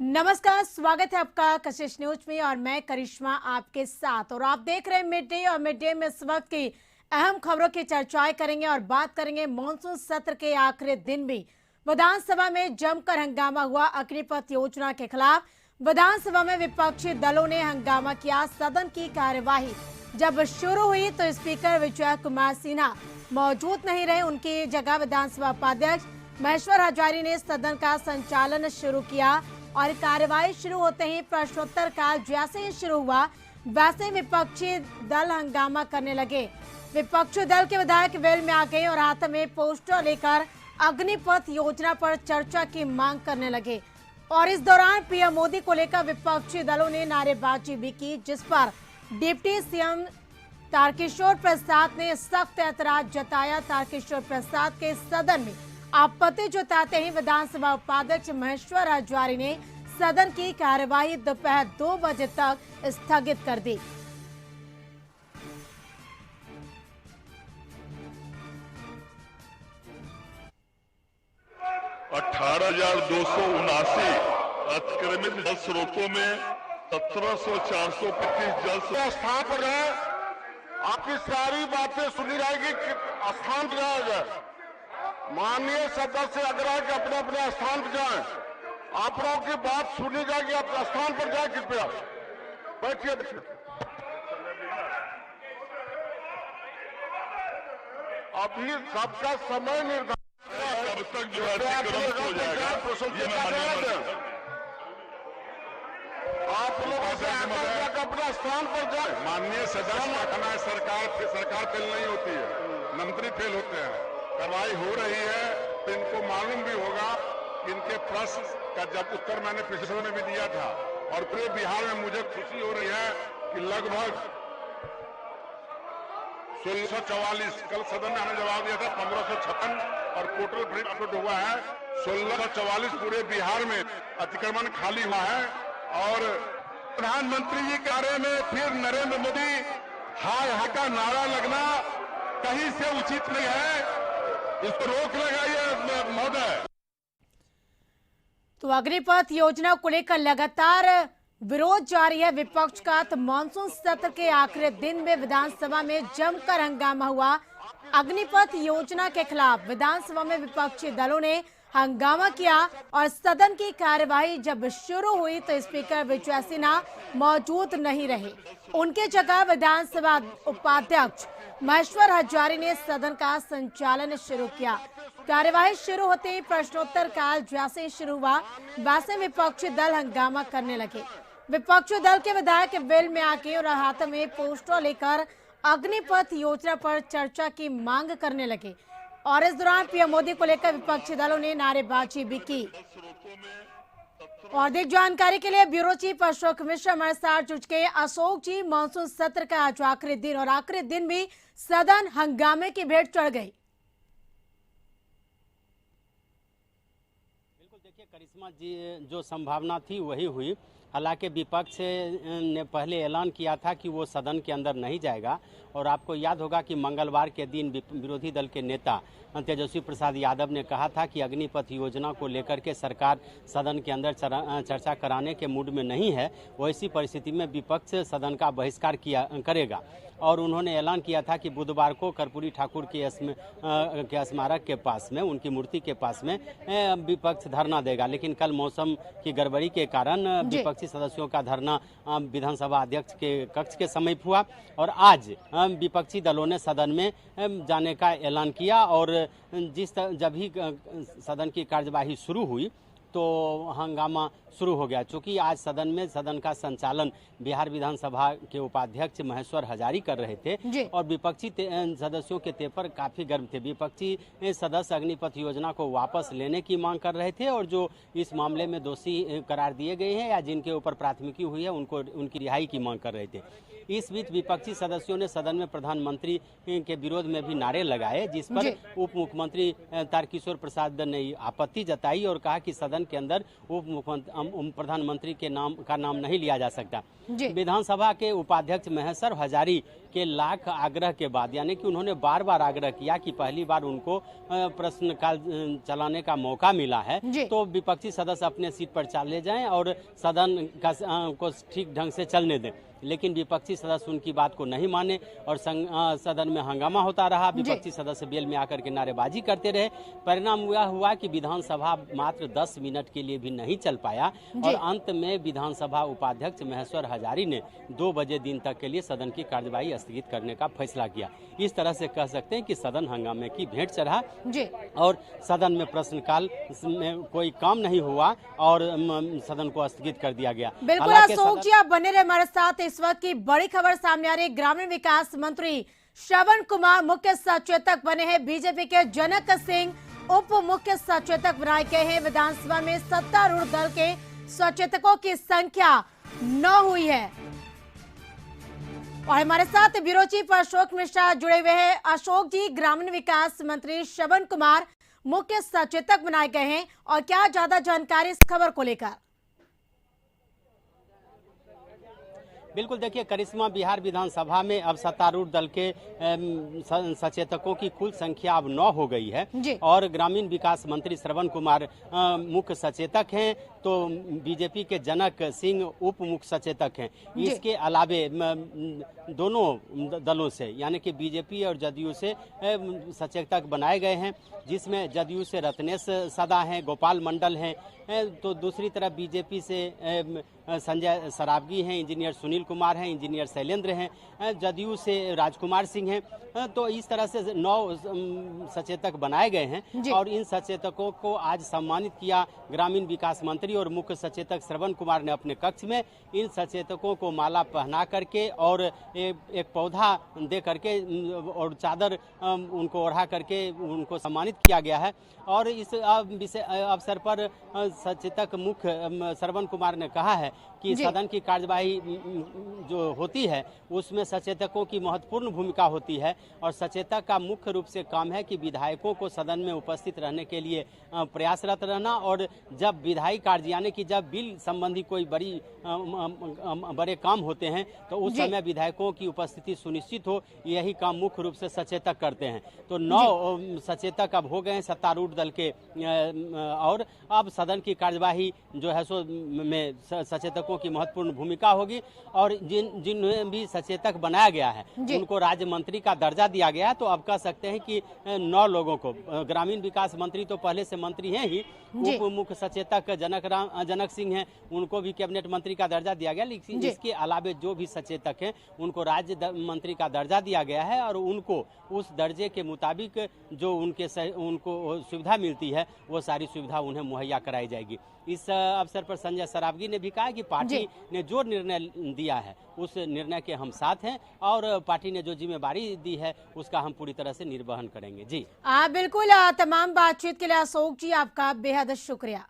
नमस्कार, स्वागत है आपका कशिश न्यूज में और मैं करिश्मा आपके साथ। और आप देख रहे हैं मिड डे और मिड डे में इस वक्त की अहम खबरों की चर्चाएं करेंगे और बात करेंगे मॉनसून सत्र के आखिरी दिन भी विधानसभा में जमकर हंगामा हुआ। अग्निपथ योजना के खिलाफ विधानसभा में विपक्षी दलों ने हंगामा किया। सदन की कार्यवाही जब शुरू हुई तो स्पीकर विजय कुमार सिन्हा मौजूद नहीं रहे। उनकी जगह विधानसभा उपाध्यक्ष महेश्वर हजारी ने सदन का संचालन शुरू किया और कार्यवाही शुरू होते ही प्रश्नोत्तर काल जैसे ही शुरू हुआ वैसे ही विपक्षी दल हंगामा करने लगे। विपक्षी दल के विधायक वेल में आ गए और हाथ में पोस्टर लेकर अग्निपथ योजना पर चर्चा की मांग करने लगे। और इस दौरान पीएम मोदी को लेकर विपक्षी दलों ने नारेबाजी भी की, जिस पर डिप्टी सीएम तारकिशोर प्रसाद ने सख्त ऐतराज जताया। तारकिशोर प्रसाद के सदन में आपत्ति जताते ही विधानसभा उपाध्यक्ष महेश्वर हजारी ने सदन की कार्यवाही दोपहर 2 बजे तक स्थगित कर दी। 18,279 अतिक्रमित जल स्रोतों में 17,425 जल स्थान पर है। आपकी सारी बातें सुनी जाएगी, स्थान पर जाएगा। माननीय सदस्य अगर है कि अपने अपने स्थान पर जाएं, आप लोगों की बात सुनी जाएगी। आप स्थान पर जाए कृपया, बैठिए। अभी सबका समय निर्धारित कब तक जो है हो जाएगा। आप लोग अपना स्थान पर जाए। माननीय सदस्य का कहना है सरकार फेल नहीं होती है, मंत्री फेल होते हैं। कार्रवाई हो रही है तो इनको मालूम भी होगा कि इनके प्रश्न का जब उत्तर मैंने पिछले सदन में भी दिया था। और पूरे बिहार में मुझे खुशी हो रही है कि लगभग 1644 कल सदन में हमें जवाब दिया था 1556 और टोटल प्रिंट हुआ है 1644 पूरे बिहार में अतिक्रमण खाली हुआ है। और प्रधानमंत्री जी के बारे में फिर नरेंद्र मोदी हाय हा का नारा लगना कहीं से उचित नहीं है, इसको रोक लगाइए महोदय। तो अग्निपथ योजना को लेकर लगातार विरोध जारी है विपक्ष का। तो मानसून सत्र के आखिरी दिन में विधानसभा में जमकर हंगामा हुआ। अग्निपथ योजना के खिलाफ विधानसभा में विपक्षी दलों ने हंगामा किया और सदन की कार्यवाही जब शुरू हुई तो स्पीकर विजय सिन्हा मौजूद नहीं रहे। उनके जगह विधानसभा उपाध्यक्ष महेश्वर हजारी ने सदन का संचालन शुरू किया। कार्यवाही शुरू होते ही प्रश्नोत्तर काल जैसे ही शुरू हुआ वैसे विपक्षी दल हंगामा करने लगे। विपक्षी दल के विधायक वेल में आके और हाथ में पोस्टर लेकर अग्निपथ योजना पर चर्चा की मांग करने लगे। और इस दौरान पीएम मोदी को लेकर विपक्षी दलों ने नारेबाजी भी की। और अधिक जानकारी के लिए ब्यूरो चीफ अशोक मिश्र हमारे साथ जुड़ गए। अशोक जी, मानसून सत्र का आज आखिरी दिन और आखिरी दिन भी सदन हंगामे की भेंट चढ़ गई। बिल्कुल, देखिए करिश्मा जी, जो संभावना थी वही हुई। हालांकि विपक्ष ने पहले ऐलान किया था कि वो सदन के अंदर नहीं जाएगा। और आपको याद होगा कि मंगलवार के दिन विरोधी दल के नेता तेजस्वी प्रसाद यादव ने कहा था कि अग्निपथ योजना को लेकर के सरकार सदन के अंदर चर्चा कराने के मूड में नहीं है। वैसी परिस्थिति में विपक्ष सदन का बहिष्कार करेगा। और उन्होंने ऐलान किया था कि बुधवार को कर्पूरी ठाकुर के स्मारक के पास में, उनकी मूर्ति के पास में विपक्ष धरना देगा। लेकिन कल मौसम की गड़बड़ी के कारण विपक्षी सदस्यों का धरना विधानसभा अध्यक्ष के कक्ष के समीप हुआ। और आज विपक्षी दलों ने सदन में जाने का ऐलान किया। और जब ही सदन की कार्यवाही शुरू हुई तो हंगामा शुरू हो गया। चूंकि आज सदन का संचालन बिहार विधानसभा के उपाध्यक्ष महेश्वर हजारी कर रहे थे और विपक्षी सदस्यों के तेवर पर काफी गर्म थे। विपक्षी सदस्य अग्निपथ योजना को वापस लेने की मांग कर रहे थे और जो इस मामले में दोषी करार दिए गए हैं या जिनके ऊपर प्राथमिकी हुई है उनकी रिहाई की मांग कर रहे थे। इस बीच विपक्षी सदस्यों ने सदन में प्रधानमंत्री के विरोध में भी नारे लगाए, जिस पर उप मुख्यमंत्री तारकिशोर प्रसाद ने आपत्ति जताई और कहा कि सदन के अंदर प्रधानमंत्री के नाम नहीं लिया जा सकता। विधानसभा के उपाध्यक्ष महेश्वर हजारी के लाख आग्रह के बाद, यानी कि उन्होंने बार बार आग्रह किया कि पहली बार उनको प्रश्नकाल चलाने का मौका मिला है तो विपक्षी सदस्य अपने सीट पर चले जाएं और सदन को ठीक ढंग से चलने दें, लेकिन विपक्षी सदस्य उनकी बात को नहीं माने और सदन में हंगामा होता रहा। विपक्षी सदस्य बेल में आकर के नारेबाजी करते रहे। परिणाम यह हुआ कि विधानसभा मात्र 10 मिनट के लिए भी नहीं चल पाया और अंत में विधानसभा उपाध्यक्ष महेश्वर हजारी ने 2 बजे दिन तक के लिए सदन की कार्यवाही स्थगित करने का फैसला किया। इस तरह से कह सकते हैं कि सदन हंगामे की भेंट चढ़ा और सदन में प्रश्नकाल में कोई काम नहीं हुआ और सदन को स्थगित कर दिया गया। बिल्कुल अशोक जी, आप बने रहे हमारे साथ। इस वक्त की बड़ी खबर सामने आ रही है। ग्रामीण विकास मंत्री श्रवण कुमार मुख्य सचेतक बने हैं। बीजेपी के जनक सिंह उप मुख्य सचेतक बनाए गए हैं। विधानसभा में सत्तारूढ़ दल के सचेतकों की संख्या 9 हुई है और हमारे साथ ब्यूरो चीफ अशोक मिश्रा जुड़े हुए हैं। अशोक जी, ग्रामीण विकास मंत्री श्रवण कुमार मुख्य सचेतक बनाए गए हैं और क्या ज्यादा जानकारी इस खबर को लेकर? बिल्कुल, देखिए करिश्मा, बिहार विधानसभा में अब सत्तारूढ़ दल के सचेतकों की कुल संख्या अब 9 हो गई है और ग्रामीण विकास मंत्री श्रवण कुमार मुख्य सचेतक हैं तो बीजेपी के जनक सिंह उप मुख्य सचेतक हैं। इसके अलावे दोनों दलों से यानी कि बीजेपी और जदयू से सचेतक बनाए गए हैं, जिसमें जदयू से रत्नेश सदा हैं, गोपाल मंडल हैं, तो दूसरी तरफ बीजेपी से संजय सरावगी हैं, इंजीनियर सुनील कुमार हैं, इंजीनियर शैलेंद्र हैं, जदयू से राजकुमार सिंह हैं। तो इस तरह से 9 सचेतक बनाए गए हैं और इन सचेतकों को आज सम्मानित किया ग्रामीण विकास मंत्री और मुख्य सचेतक श्रवण कुमार ने अपने कक्ष में। इन सचेतकों को माला पहना करके और एक पौधा दे करके और चादर उनको ओढ़ा करके उनको सम्मानित किया गया है और इस अवसर पर सचेतक मुख्य श्रवण कुमार ने कहा है कि सदन की कार्यवाही जो होती है उसमें सचेतकों की महत्वपूर्ण भूमिका होती है और सचेतक का मुख्य रूप से काम है कि विधायकों को सदन में उपस्थित रहने के लिए प्रयासरत रहना और जब विधायी कार्य यानी कि जब बिल संबंधी कोई बड़े काम होते हैं तो उस समय विधायकों की उपस्थिति सुनिश्चित हो, यही काम मुख्य रूप से सचेतक करते हैं। तो 9 सचेतक अब हो गए हैं सत्तारूढ़ दल के और अब सदन की कार्यवाही जो है सो में सचेतकों की महत्वपूर्ण भूमिका होगी और जिन्हें भी सचेतक बनाया गया है उनको राज्य मंत्री का दर्जा दिया गया है। तो अब कह सकते हैं कि 9 लोगों को, ग्रामीण विकास मंत्री तो पहले से मंत्री हैं ही, उप मुख्य सचेतक जनक सिंह हैं, उनको भी कैबिनेट मंत्री का दर्जा दिया गया, लेकिन इसके अलावे जो भी सचेतक हैं उनको राज्य मंत्री का दर्जा दिया गया है और उनको उस दर्जे के मुताबिक जो उनको सुविधा मिलती है वो सारी सुविधा उन्हें मुहैया कराई जाएगी। इस अवसर पर संजय सरावगी ने भी कहा कि पार्टी ने जो निर्णय दिया है उस निर्णय के हम साथ हैं और पार्टी ने जो जिम्मेदारी दी है उसका हम पूरी तरह से निर्वहन करेंगे। जी बिल्कुल, तमाम बातचीत के लिए अशोक जी आपका बेहद शुक्रिया।